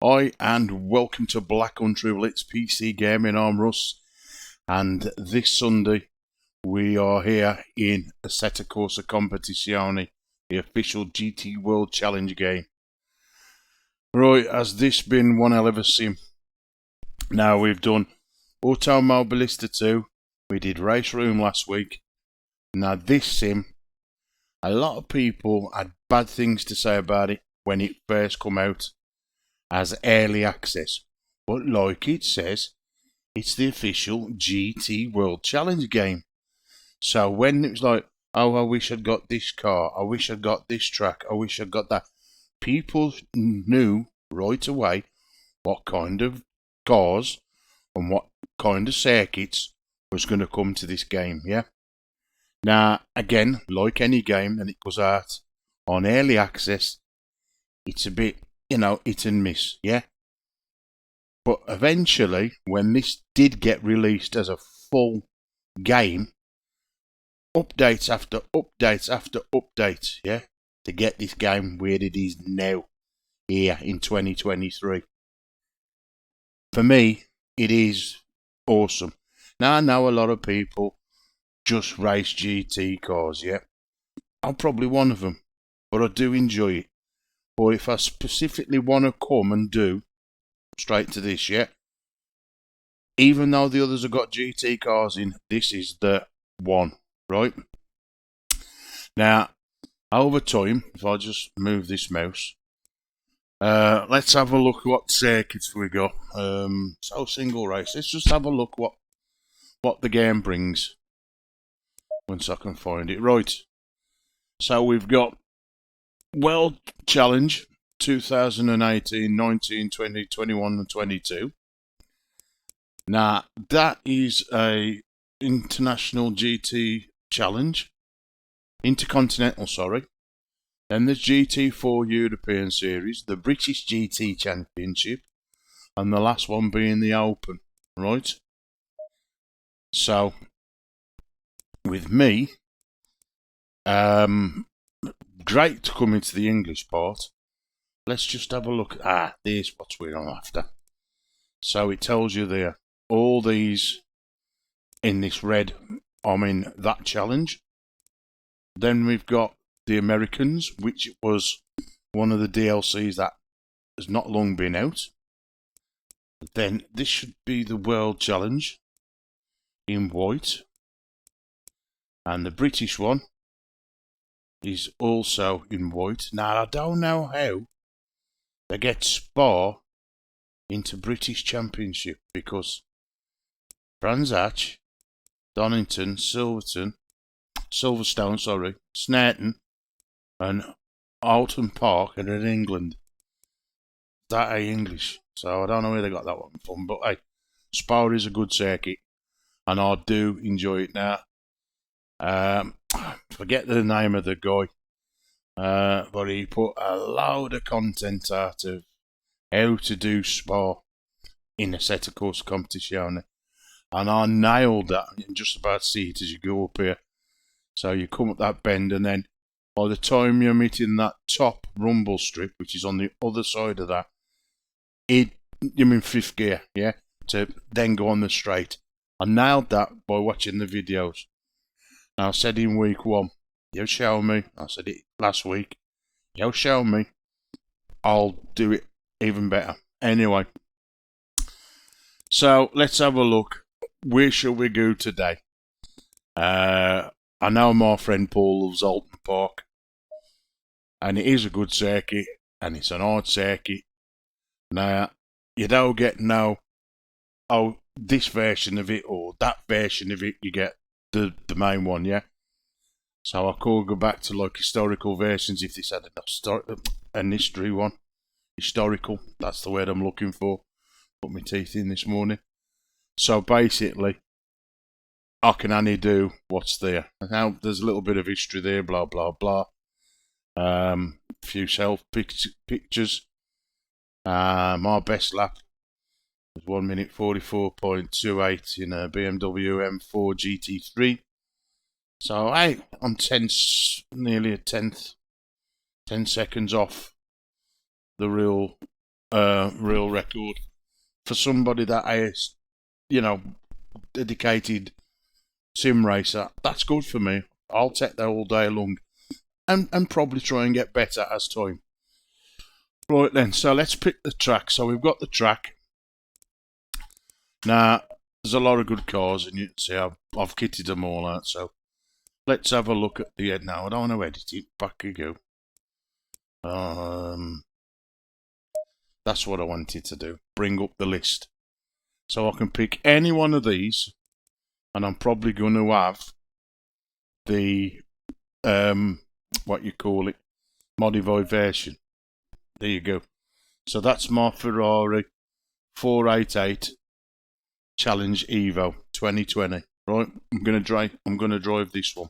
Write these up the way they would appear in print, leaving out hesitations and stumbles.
Hi and welcome to Black Country Blitz PC Gaming. I'm Russ, and this Sunday we are here in Assetto Corsa Competizione, the official GT World Challenge game. Right, has this been one hell of a sim? Now we've done Automobilista 2, we did Race Room last week. Now this sim, a lot of people had bad things to say about it when it first come out as early access, but like it says, it's the official GT World Challenge game. So when it was like, oh, I wish I'd got this car, I wish I'd got this track, I wish I'd got that, people knew right away what kind of cars and what kind of circuits was going to come to this game, yeah? Now, again, like any game, and it goes out on early access, it's a bit, hit and miss, yeah? But eventually, when this did get released as a full game, updates after updates after updates, yeah, to get this game where it is now, here in 2023. For me, it is awesome. Now, I know a lot of people just race GT cars, yeah. I'm probably one of them, but I do enjoy it. But if I specifically want to come and do straight to this, yeah, even though the others have got GT cars in, this is the one, right? Now, over time, if I just move this mouse, let's have a look at what circuits we got. So single race. Let's just have a look what the game brings. Once I can find it. Right. So we've got World Challenge 2018, 19, 20, 21 and 22. Now, that is a international GT challenge. Intercontinental, sorry. Then there's GT4 European Series, the British GT Championship, and the last one being the Open, right? So, with me, great to come into the English part. Let's just have a look. There's what we're on after. So it tells you there, all these in this red, I'm in that challenge. Then we've got the Americans, which was one of the DLCs that has not long been out. Then this should be the World Challenge in white. And the British one is also in white. Now, I don't know how they get Spa into British Championship, because Brands Hatch, Donington, Silverstone, Snetton, and Oulton Park are in England. That ain't English, so I don't know where they got that one from. But hey, Spa is a good circuit, and I do enjoy it now. Forget the name of the guy, but he put a load of content out of how to do Spa in Assetto Corsa Competizione, and I nailed that. You can just about see it as you go up here. So you come up that bend, and then by the time you're meeting that top rumble strip, which is on the other side of that, you're in fifth gear, yeah, to then go on the straight. I nailed that by watching the videos. Now, I said in week one, you show me. I said it last week. You show me. I'll do it even better. Anyway, so let's have a look. Where shall we go today? I know my friend Paul loves Oulton Park, and it is a good circuit, and it's an hard circuit. Now, you don't get this version of it or that version of it. You get the main one, yeah. So I could go back to like historical versions if this had an history one. Historical, that's the word I'm looking for. Put my teeth in this morning. So basically, I can only do what's there. Now there's a little bit of history there, blah blah blah. Few self pictures. My best lap was 1 minute 44.28 in a BMW M4 GT3. So I'm nearly a tenth, 10 seconds off the real real record. For somebody that is, you know, dedicated sim racer, that's good for me. I'll take that all day long, and probably try and get better as time. Right then, so let's pick the track. So we've got the track. Now, there's a lot of good cars, and you can see I've kitted them all out. So let's have a look at the end now. I don't want to edit it. Back you go. That's what I wanted to do. Bring up the list. So I can pick any one of these, and I'm probably going to have the what you call it, modified version. There you go. So that's my Ferrari 488 Challenge Evo 2020. Right, I'm gonna drive this one.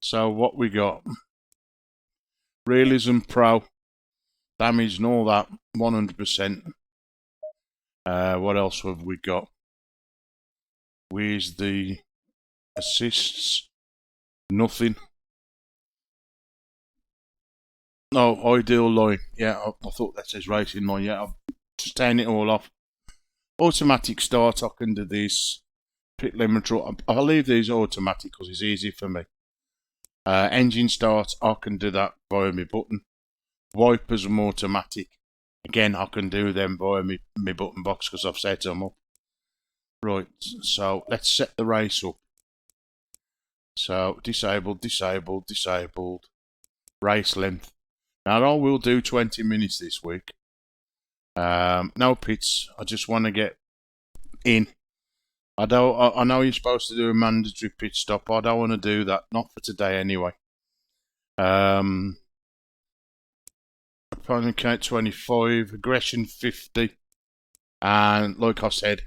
So what we got? Realism Pro, damage and all that, 100%. What else have we got? Where's the assists? Nothing. No, ideal line. Yeah, I thought that says racing line. Yeah, I've just taken it all off. Automatic start, I can do this. Pit limit. I'll leave these automatic because it's easy for me. Engine start, I can do that via my button. Wipers are automatic. Again, I can do them via my button box because I've set them up. Right, so let's set the race up. So, disabled, disabled, disabled. Race length. Now, I will do 20 minutes this week. No pits. I just want to get in. I know you're supposed to do a mandatory pit stop. I don't want to do that. Not for today, anyway. Opponent count 25. Aggression 50. And like I said,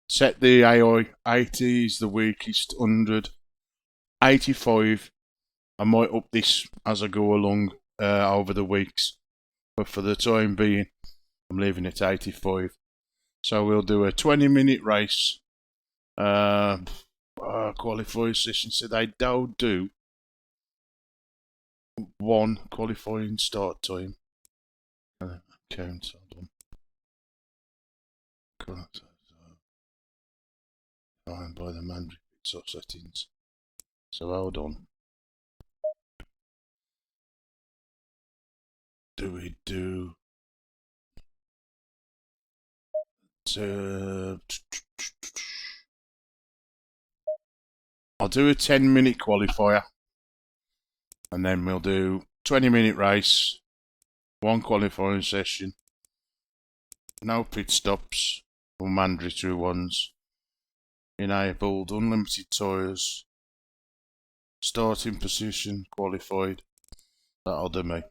set the AI. 80 is the weakest. 100. 85. I might up this as I go along over the weeks. But for the time being, I'm leaving it 85. So we'll do a 20-minute race. Qualifying session. So they don't do one qualifying start time. Count. Hold on. Fine by the mandatory settings. So hold on. Do we do? I'll do a 10-minute qualifier, and then we'll do 20-minute race, one qualifying session, no pit stops or mandatory ones, enabled, unlimited tyres, starting position, qualified. That'll do me.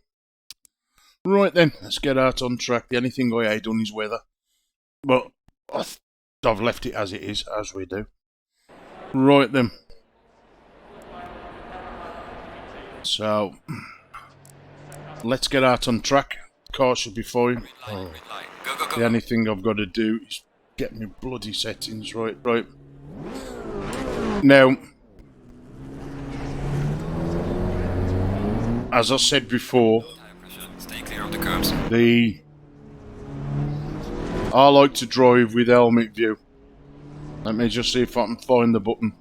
Right then, let's get out on track. The only thing I ain't done is weather, but I've left it as it is, as we do. Right then. So, let's get out on track. Car should be fine. Oh. The only thing I've got to do is get my bloody settings right. Right. Now, as I said before, I like to drive with helmet view. Let me just see if I can find the button.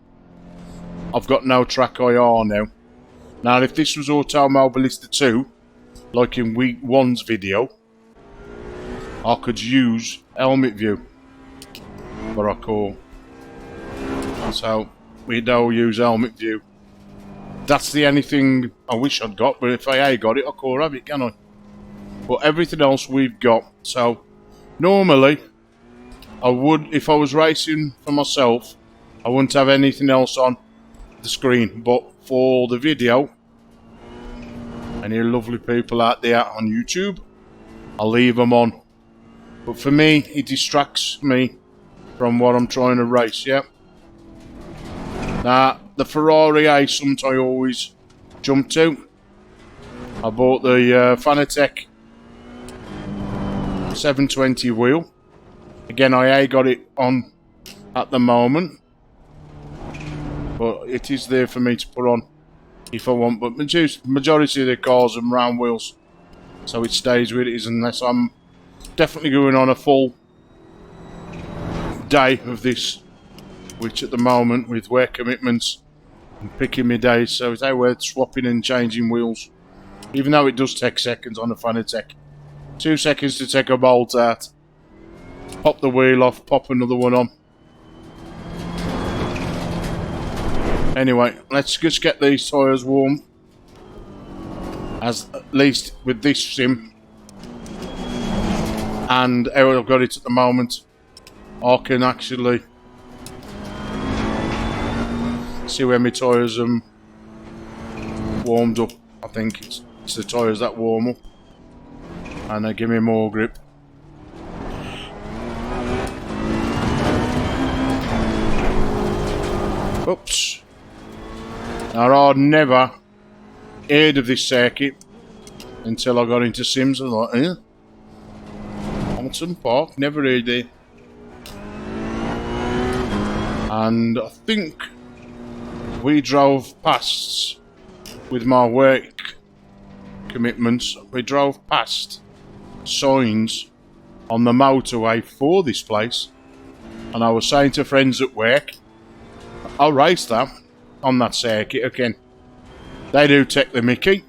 I've got no track IR now. Now, if this was Automobilista 2, like in week 1's video, I could use helmet view. What I call. So, we don't use helmet view. That's the only thing I wish I'd got, but if I ain't got it, I can't have it, can I? But everything else we've got. So, normally, I would, if I was racing for myself, I wouldn't have anything else on the screen. But for the video, any lovely people out there on YouTube, I'll leave them on. But for me, it distracts me from what I'm trying to race, yeah? Now, the Ferrari I sometimes always jump to. I bought the Fanatec 720 wheel. Again, I ain't got it on at the moment, but it is there for me to put on if I want. But majority of the cars are round wheels. so it stays where it is, unless I'm definitely going on a full day of this, which at the moment with work commitments and picking my days, so it's out worth swapping and changing wheels, even though it does take seconds on a Fanatec. 2 seconds to take a bolt out, pop the wheel off, pop another one on. Anyway, let's just get these tyres warm, as at least with this sim and how I've got it at the moment, I can actually see where my tyres are warmed up. I think it's the tyres that warm up and they give me more grip. Oops. Now, I'd never heard of this circuit until I got into Sims. I was like, Oulton Park, never heard it. And I think we drove past, with my work commitments, we drove past signs on the motorway for this place. And I was saying to friends at work, I'll race that on that circuit again. They do take the mickey,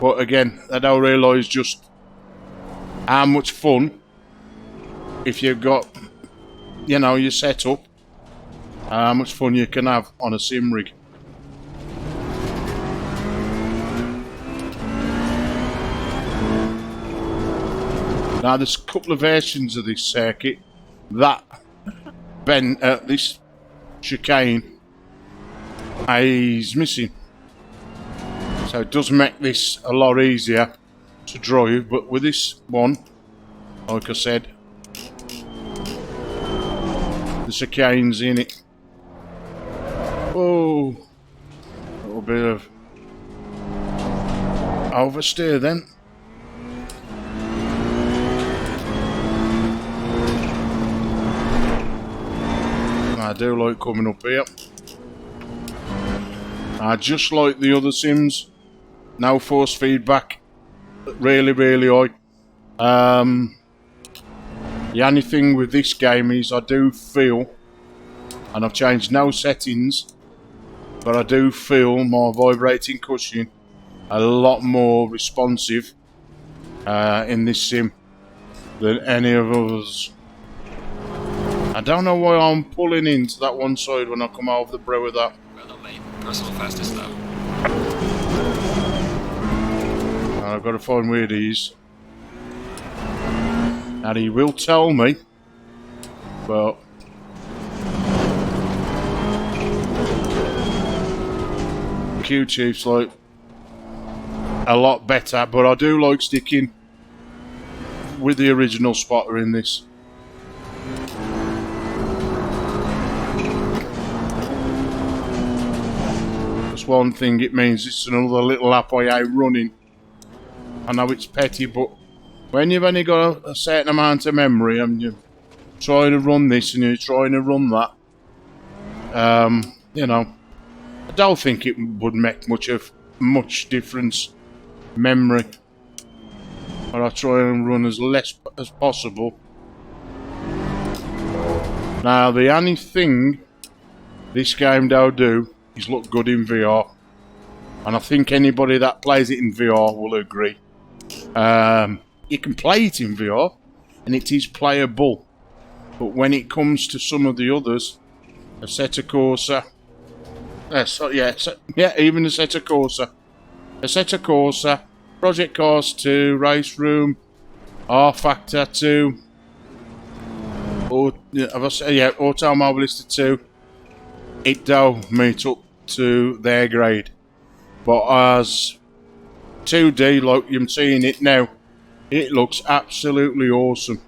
but again, they don't realise just how much fun, if you've got, you know, your setup, how much fun you can have on a sim rig. Now, there's a couple of versions of this circuit that this chicane is missing, so it does make this a lot easier to drive. But with this one, like I said, the chicane's in it. Oh, a little bit of oversteer then. I do like coming up here. Just like the other Sims, no force feedback, really, really high. The only thing with this game is I do feel, and I've changed no settings, but I do feel my vibrating cushion a lot more responsive in this sim than any of others. I don't know why I'm pulling into that one side when I come over the brow with that. Well done, mate. Personal fastest lap. I've got to find where it is. And he will tell me, but Q-Chief's like a lot better, but I do like sticking with the original spotter in this. That's one thing it means, it's another little lap I out running. I know it's petty, but when you've only got a certain amount of memory and you're trying to run this and you're trying to run that, you know, I don't think it would make much difference, memory. But I try and run as less as possible. Now, the only thing this game don't do is look good in VR. And I think anybody that plays it in VR will agree. You can play it in VR, and it is playable. But when it comes to some of the others, Assetto Corsa, even Assetto Corsa, Project Cars 2, Race Room, R-Factor 2, Automobilista 2, it don't meet up to their grade. But as 2D, like you're seeing it now, it looks absolutely awesome.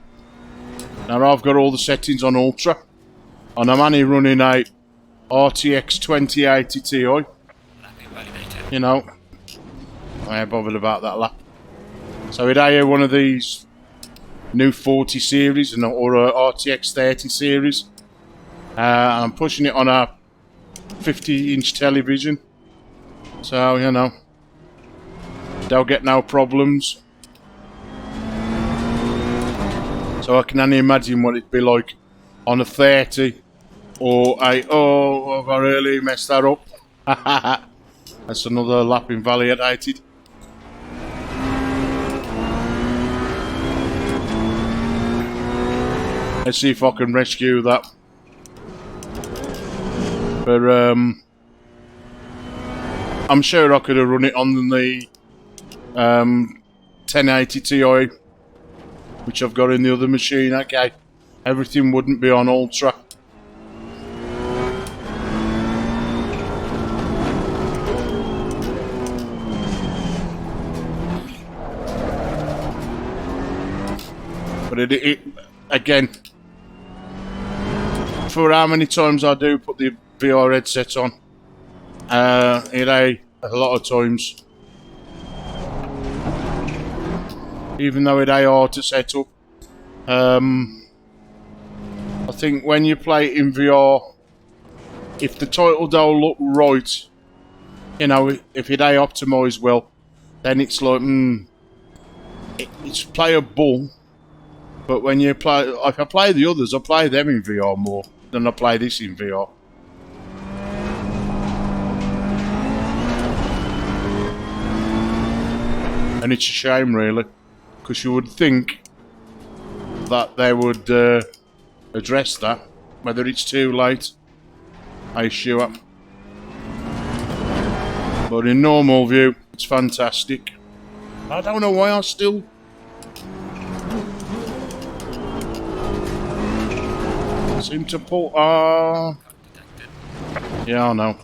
Now, I've got all the settings on Ultra, and I'm only running a RTX 2080 Ti. You know, I ain't bothered about that lap. So it ain't one of these new 40 series or a RTX 30 series. I'm pushing it on a 50-inch television. So, you know, They'll get no problems. So I can only imagine what it'd be like on a 30 or a, oh, have I really messed that up? That's another lap invalidated. Let's see if I can rescue that. But I'm sure I could have run it on the 1080 Ti, which I've got in the other machine. Okay, everything wouldn't be on Ultra. But it again, for how many times I do put the VR headset on, it a lot of times, even though it ain't hard to set up. I think when you play it in VR, if the title don't look right, you know, if it ain't optimised well, then it's like, it's playable. But when you play, if I play the others, I play them in VR more than I play this in VR. And it's a shame, really, because you would think that they would address that. Whether it's too late, I'm sure. But in normal view, it's fantastic. I don't know why I still... seem to pull... yeah, I know.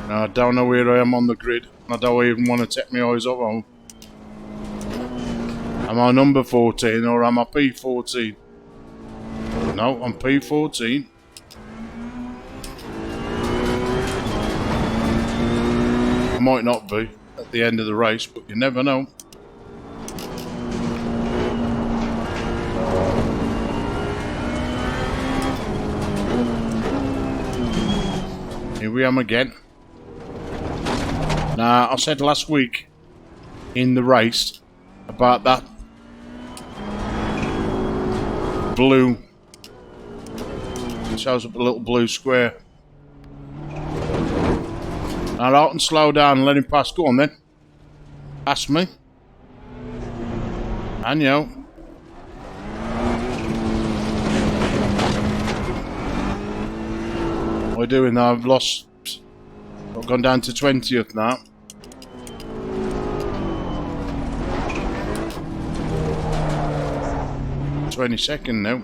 I don't know where I am on the grid. I don't even want to take my eyes off home. Am I number 14 or am I P14? No, I'm P14. I might not be at the end of the race, but you never know. Here we am again. Now, I said last week in the race about that blue. It shows up a little blue square. Now, I can slow down and let him pass. Go on then. Pass me. And you. What are we doing now? I've lost. I've gone down to 20th now. Second now.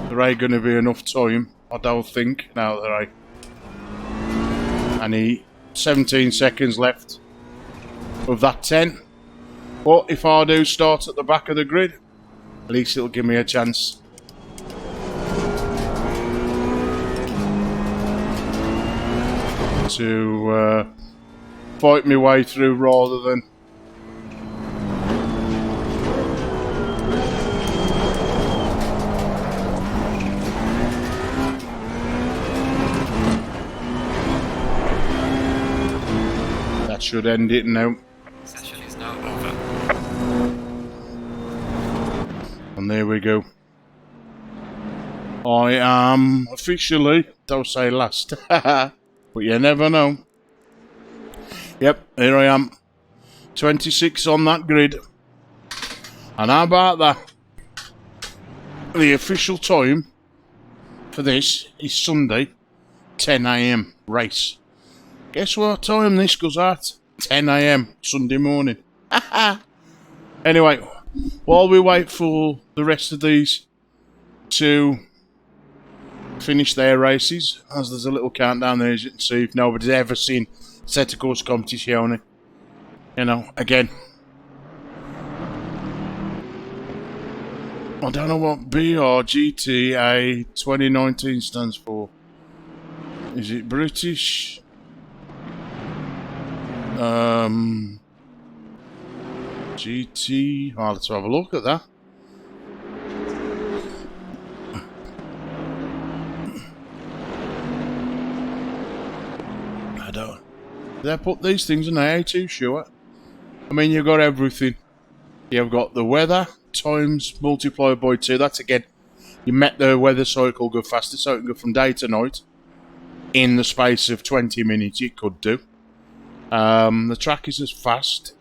There ain't going to be enough time, I don't think. Now there ain't. And 17 seconds left of that 10. But if I do start at the back of the grid, at least it'll give me a chance. To fight my way through rather than that should end it now. Session is now over. And there we go. I am officially, don't say last, but you never know. Yep, here I am. 26 on that grid. And how about that? The official time for this is Sunday, 10 AM race. Guess what time this goes at? 10 AM Sunday morning. Anyway, while we wait for the rest of these to finish their races, as there's a little countdown there, as you can see, if nobody's ever seen Assetto Corsa Competizione, you know, again, I don't know what BRGTA 2019 stands for. Is it British? GT. Oh, let's have a look at that. I don't. They put these things in there, too sure. I mean, you've got everything. You've got the weather times multiplied by 2. That's again, you met the weather cycle go faster, so it can go from day to night in the space of 20 minutes. It could do. The track is as fast.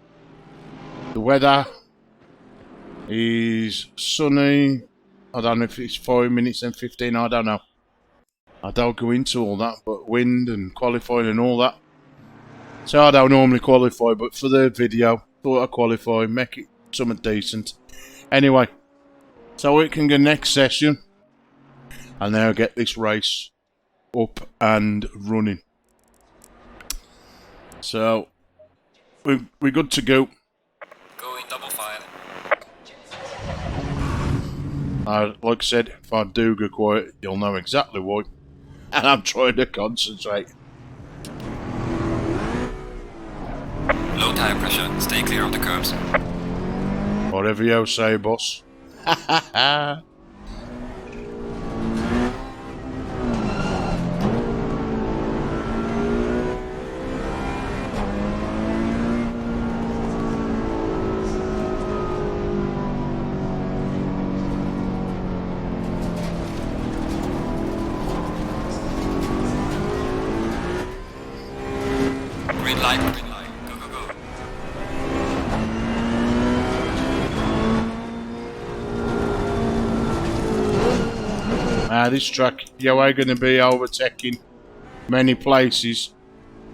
The weather is sunny. I don't know if it's 5 minutes and 15. I don't know. I don't go into all that, but wind and qualifying and all that. So I don't normally qualify, but for the video, thought I'd qualify, make it something decent. Anyway, so we can go next session, and now get this race up and running. So we're good to go. Go in double file. Like I said, if I do go quiet, you'll know exactly why. And I'm trying to concentrate. Low tire pressure. Stay clear of the curves. Whatever you say, boss. Ha ha ha. Green light, green light. Go, go, go. This track, you are going to be overtaking many places,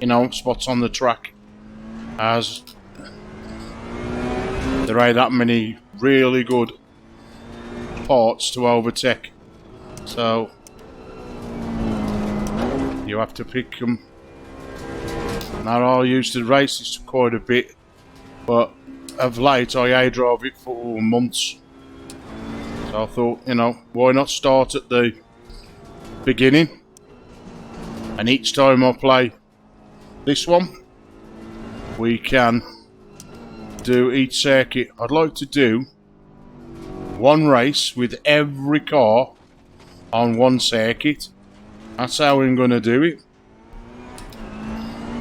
you know, spots on the track, as there ain't that many really good parts to overtake. So you have to pick them. Now I used to race this quite a bit, but of late I drove it for months. So I thought, you know, why not start at the beginning? And each time I play this one, we can do each circuit. I'd like to do one race with every car on one circuit. That's how I'm going to do it.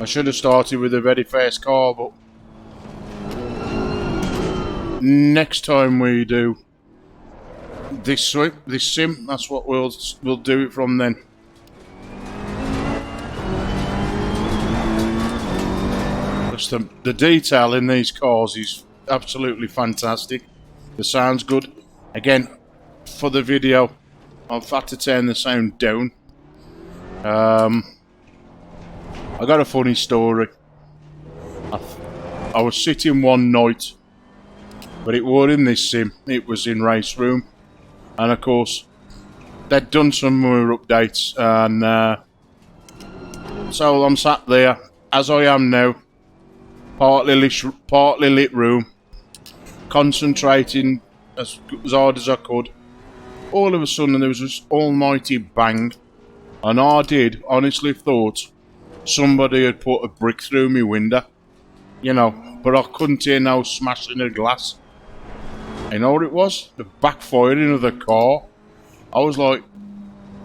I should have started with the very first car, but next time we do this sim, that's what we'll do it from then. Just the detail in these cars is absolutely fantastic. The sound's good. Again, for the video, I've had to turn the sound down. I got a funny story. I was sitting one night, but it wasn't in this sim, it was in Race Room. And of course, they'd done some more updates, and so I'm sat there, as I am now, partly lit room, concentrating as hard as I could. All of a sudden there was this almighty bang, and I did honestly thought somebody had put a brick through my window, you know, but I couldn't hear no smashing of glass. You know what it was? The backfiring of the car. I was like,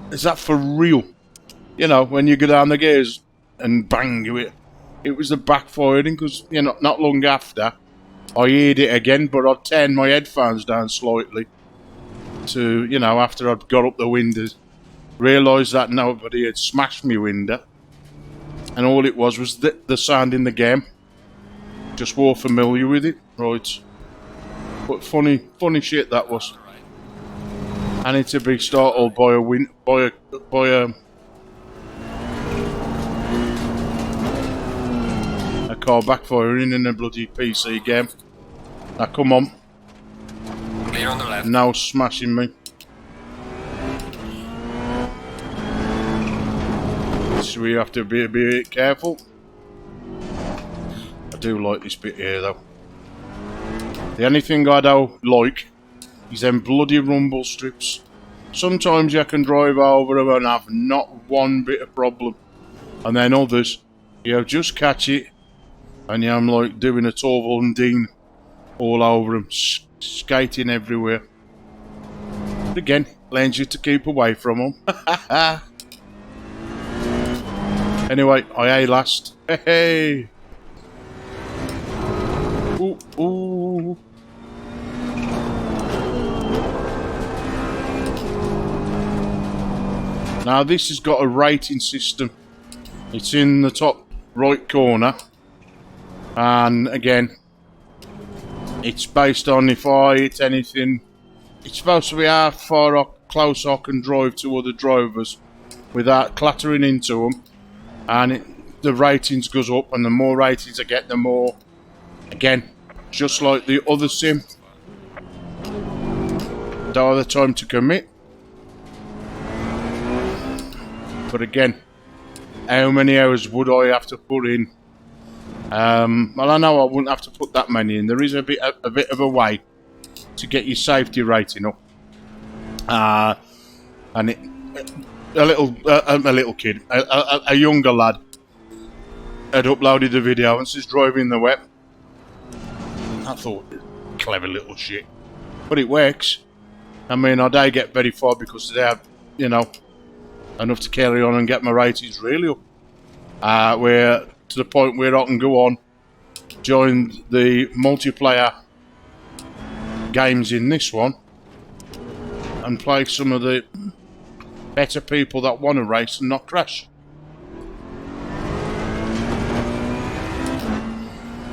is that for real? You know, when you go down the gears and bang it was the backfiring, because, you know, not long after I heard it again, but I turned my headphones down slightly to, you know, after I'd got up the windows, realised that nobody had smashed my window, and all it was the sound in the game. Just more familiar with it, right? But funny shit that was. I need to be startled by a car backfiring in a bloody PC game. Now come on. Clear on the left. Now smashing me. So we have to be a bit careful. I do like this bit here though. The only thing I don't like is them bloody rumble strips. Sometimes you can drive over them and have not one bit of problem, and then others, you just catch it and I'm like doing a Torval and Dean all over them, skating everywhere. But again, learns you to keep away from them. Anyway, I A last. Hey, hey. Ooh, ooh. Now this has got a rating system. It's in the top right corner, and again, it's based on if I hit anything. It's supposed to be how far or close I can drive to other drivers without clattering into them, and the ratings goes up, and the more ratings I get, the more, again, just like the other sim, don't have the time to commit. But again, how many hours would I have to put in? Well, I know I wouldn't have to put that many in. There is a bit of a way to get your safety rating up. And a little kid, a younger lad, had uploaded a video and says driving the wet. I thought, clever little shit, but it works. I mean, I don't get very far because they have, you know, enough to carry on and get my ratings really up. Where to the point where I can go on, join the multiplayer games in this one, and play some of the better people that want to race and not crash.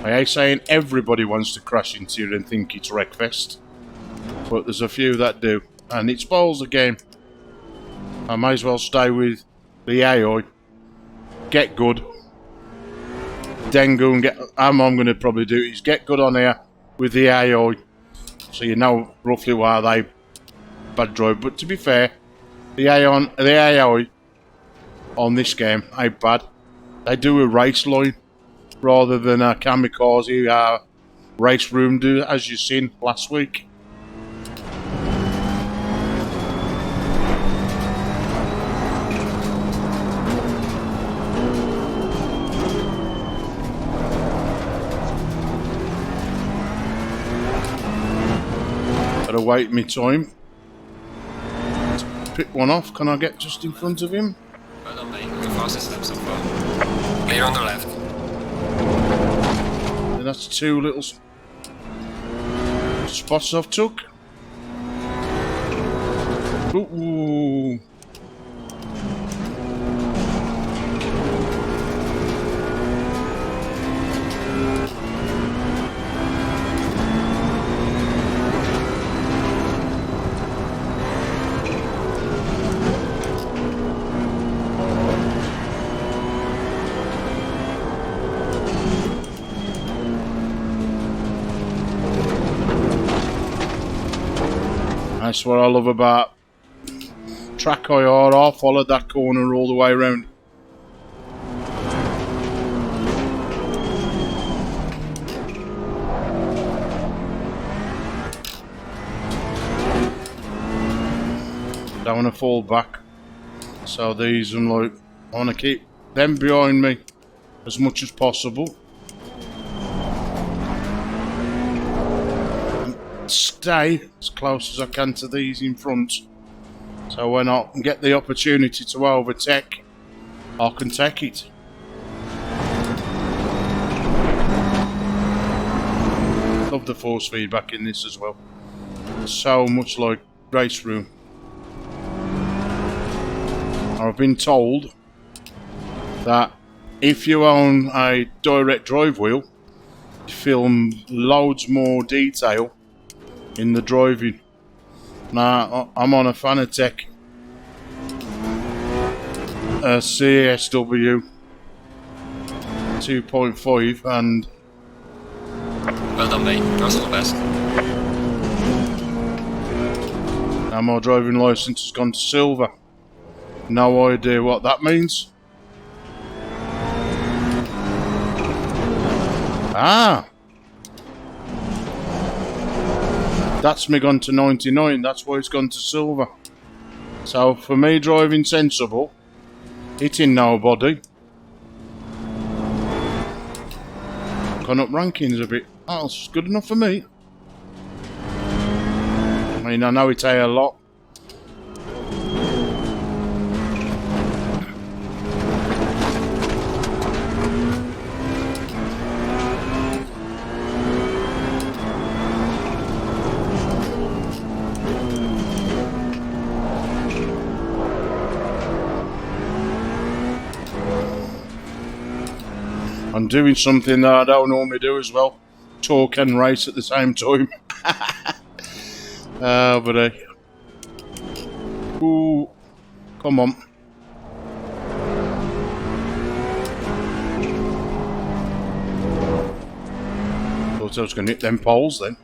I ain't saying everybody wants to crash into you and think it's Wreckfest, but there's a few that do, and it spoils the game. I may as well stay with the AI, get good, then go and get. I'm going to probably do is get good on here with the AI, so you know roughly why they bad drive. But to be fair, the AI on this game ain't bad. They do a race line rather than a kamikaze race room do, as you seen last week. Gotta wait me time to pick one off. Can I get just in front of him? Well done, mate. The fastest lap so far. Clear on the left. And that's two little spots I've took. Ooh. That's what I love about track IR. I followed that corner all the way around. Don't want to fall back. So these, I'm like, I want to keep them behind me as much as possible. Stay as close as I can to these in front, so when I get the opportunity to overtake, I can take it. Love the force feedback in this as well. So much like Race Room. I've been told that if you own a direct drive wheel, you film loads more detail in the driving. Now, I'm on a Fanatec CSW 2.5 and... Well done, mate. That's all the best. Now my driving licence has gone to silver. No idea what that means. Ah! That's me gone to 99, that's why it's gone to silver. So for me driving sensible, hitting nobody, gone up rankings a bit. That's good enough for me. I mean, I know it ain't a lot. I'm doing something that I don't normally do as well. Talk and race at the same time. But ooh, come on. Thought I was going to hit them poles then.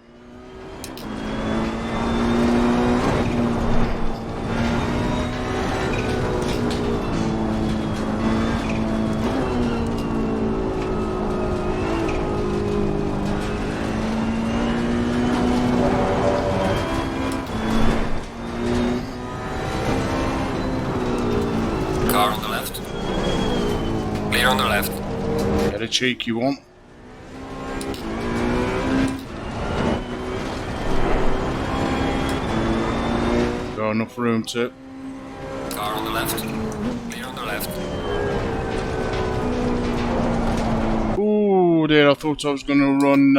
Car on the left. Clear on the left. Get a cheeky one. Got enough room to. Car on the left. Clear on the left. Ooh, there, I thought I was going to run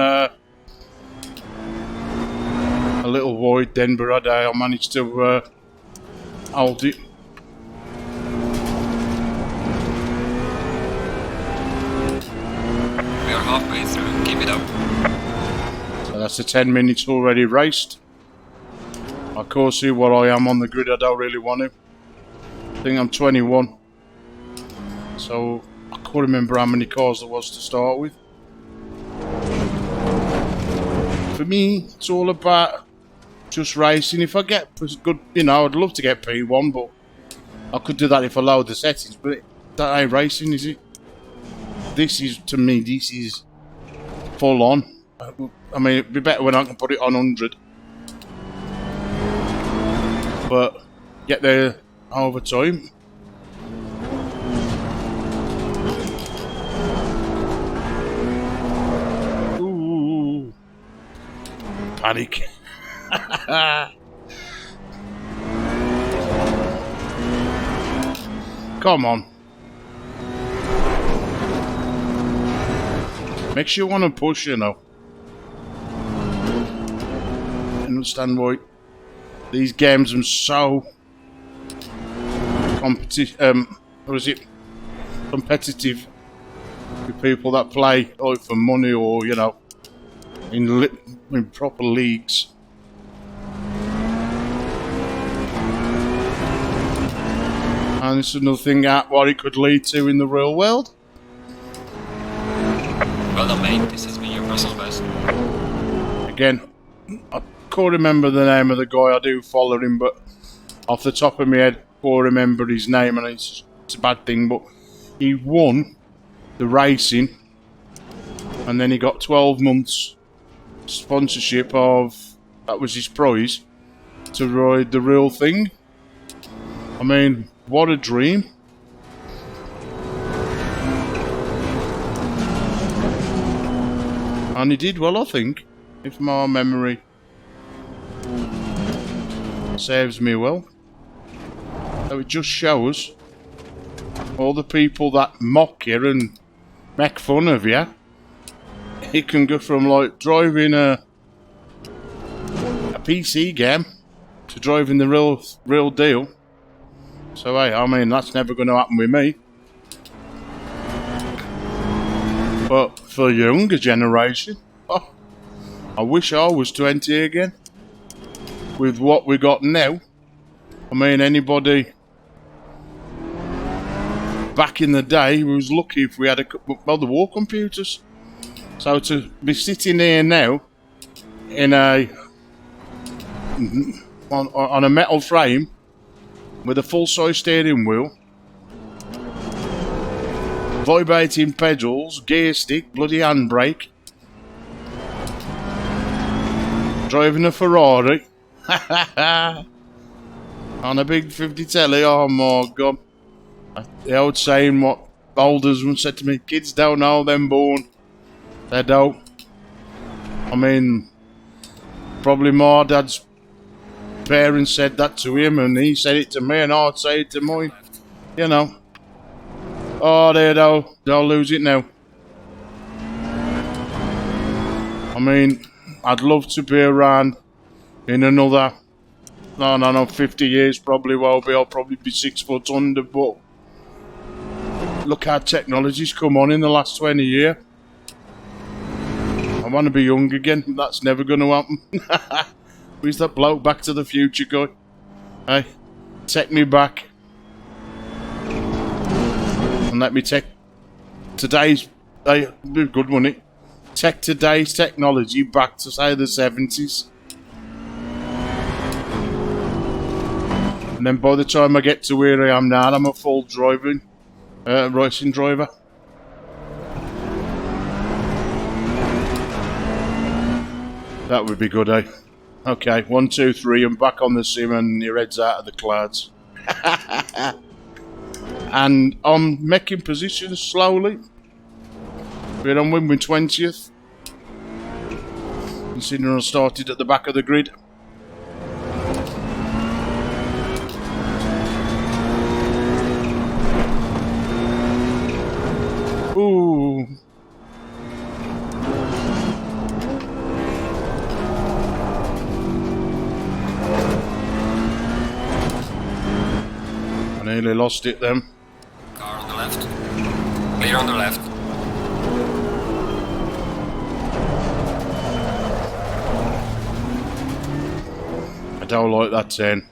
a little wide then, but I managed to hold it. We are halfway through. Keep it up. So that's the 10 minutes already raced. I can't see what I am on the grid, I don't really want to. I think I'm 21. So I can't remember how many cars there was to start with. For me, it's all about just racing. If I get good, you know, I'd love to get P1, but I could do that if I lowered the settings, but that ain't racing, is it? This is, to me, this is full on. I mean, it'd be better when I can put it on 100. But get there over time. Ooh. Panic. Come on. Makes you want to push, you know. I understand why these games are so competitive with people that play either for money or, you know, in proper leagues. And it's another thing at what it could lead to in the real world. Well done, mate. This has been your personal best. Again, I can't remember the name of the guy. I do follow him, but off the top of my head, I can't remember his name, and it's a bad thing. But he won the racing, and then he got 12 months sponsorship of, that was his prize, to ride the real thing. I mean, what a dream. And he did well, I think, if my memory serves me well. So it just shows all the people that mock you and make fun of you. It can go from like driving a PC game to driving the real deal. So hey, I mean, that's never going to happen with me. But for the younger generation, oh, I wish I was 20 again. With what we got now, I mean, anybody back in the day was lucky if we had the war computers. So to be sitting here now in on a metal frame with a full-size steering wheel, vibrating pedals, gear stick, bloody handbrake, driving a Ferrari on a big 50 telly, oh my god. The old saying what elders once said to me, kids don't know them born. They don't. I mean, probably my dad's parents said that to him, and he said it to me, and I'd say it to mine. You know. Oh, there, they'll lose it now. I mean, I'd love to be around in another, no, 50 years probably. Well, I'll probably be 6 foot under, but Look how technology's come on in the last 20 years. I want to be young again. That's never going to happen. Who's that bloke Back to the Future guy? Hey, take me back. And let me take today's... Hey, good, wouldn't it? Take today's technology back to, say, the 70s. And then by the time I get to where I am now, I'm a full racing driver. That would be good, eh? Okay, 1, 2, 3, I'm back on the sim and your head's out of the clouds. And I'm making positions slowly. But I'm winning 20th. Considering I started at the back of the grid. Ooh. I nearly lost it then. Car on the left. Clear on the left. I don't like that turn.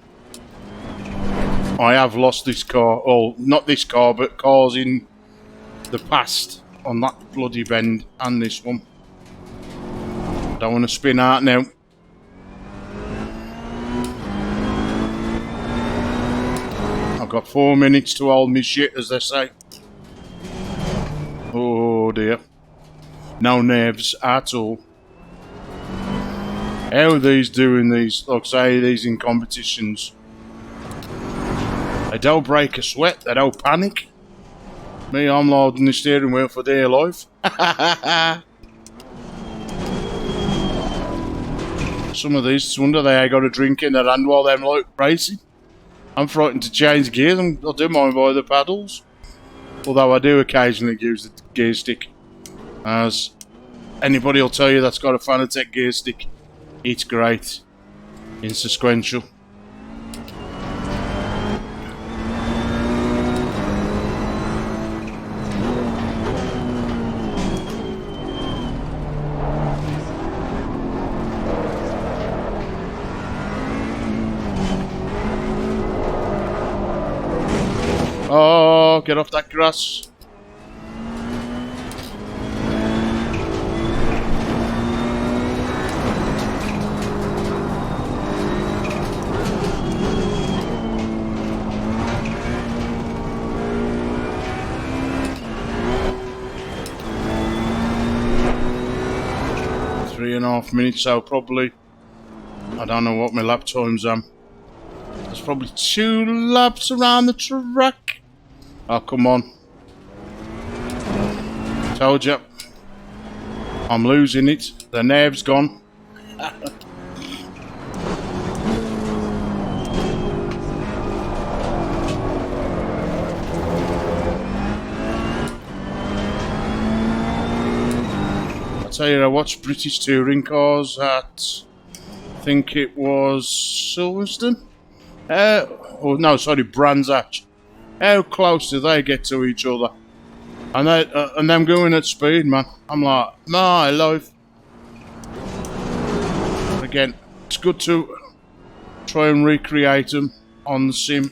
I have lost this car. Oh, not this car, but cars in the past on that bloody bend and this one. Don't want to spin out now. I've got 4 minutes to hold me shit, as they say. Oh dear. No nerves at all. How are these doing these, like say, these in competitions? They don't break a sweat, they don't panic. Me, I'm loading the steering wheel for dear life. Some of these, wonder they ain't got a drink in their hand while they're like racing. I'm frightened to change gears. I do mine by the paddles. Although I do occasionally use the gear stick. As anybody will tell you that's got a Fanatec gear stick. It's great. It's sequential. Oh, get off that grass. Three and a half minutes, so probably, I don't know what my lap times are. There's probably 2 laps around the track. Oh, come on. Told you. I'm losing it. The nerve's gone. I tell you, I watched British touring cars at, I think it was Silverstone. Oh no, sorry, Brands Hatch. How close do they get to each other? And they and them going at speed, man. I'm like, my life. Again, it's good to try and recreate them on the sim.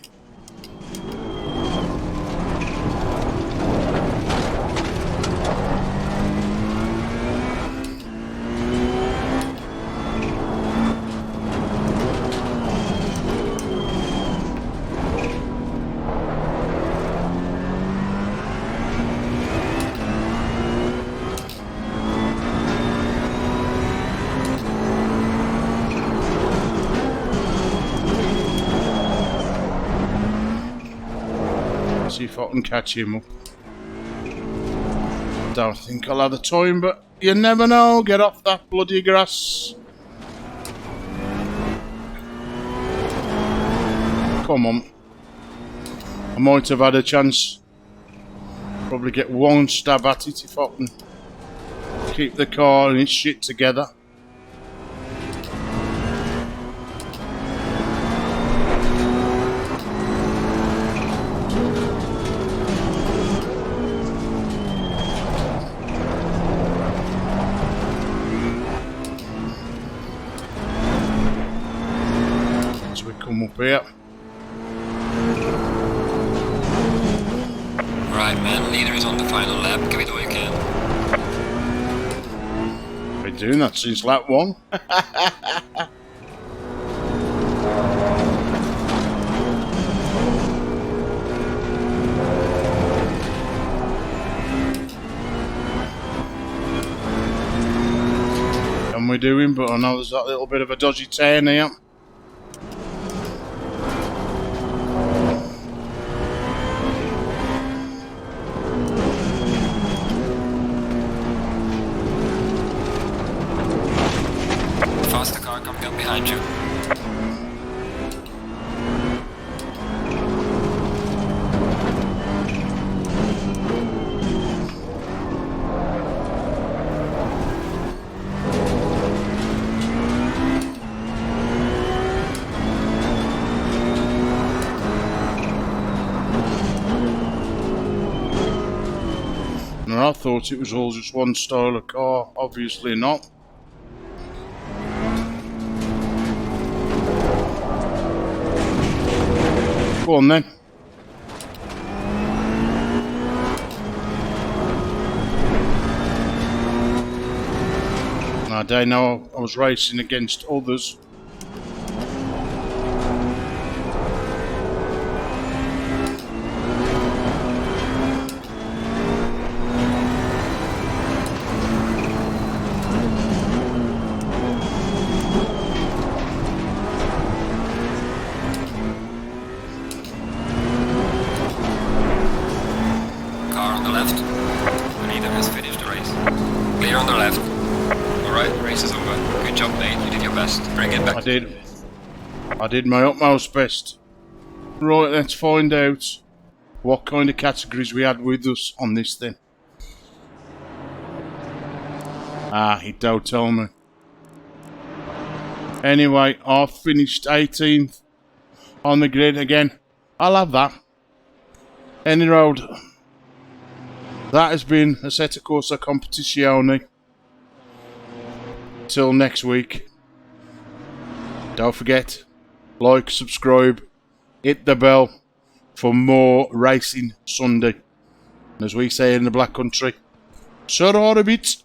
See if I can catch him up. Don't think I'll have the time, but you never know. Get off that bloody grass. Come on. I might have had a chance. Probably get one stab at it if I can keep the car and its shit together. come up here. Right, man, leader is on the final lap. Give it all you can. Been doing that since lap 1. And we're doing, but I know there's that little bit of a dodgy turn here. Faster car coming up behind you. And I thought it was all just one style of car. Obviously not. Go on then. I don't know, I was racing against others. Car on the left. The leader has finished the race. Clear on the left. Alright, race is over. Good job, mate. You did your best. Bring it back. I did my utmost best. Right, let's find out what kind of categories we had with us on this thing. Ah, he don't tell me. Anyway, I finished 18th on the grid again. I'll have that. Any road. That has been Assetto Corsa Competizione. Till next week. Don't forget, like, subscribe, hit the bell for more Racing Sunday. As we say in the Black Country, Ferrari Blitz.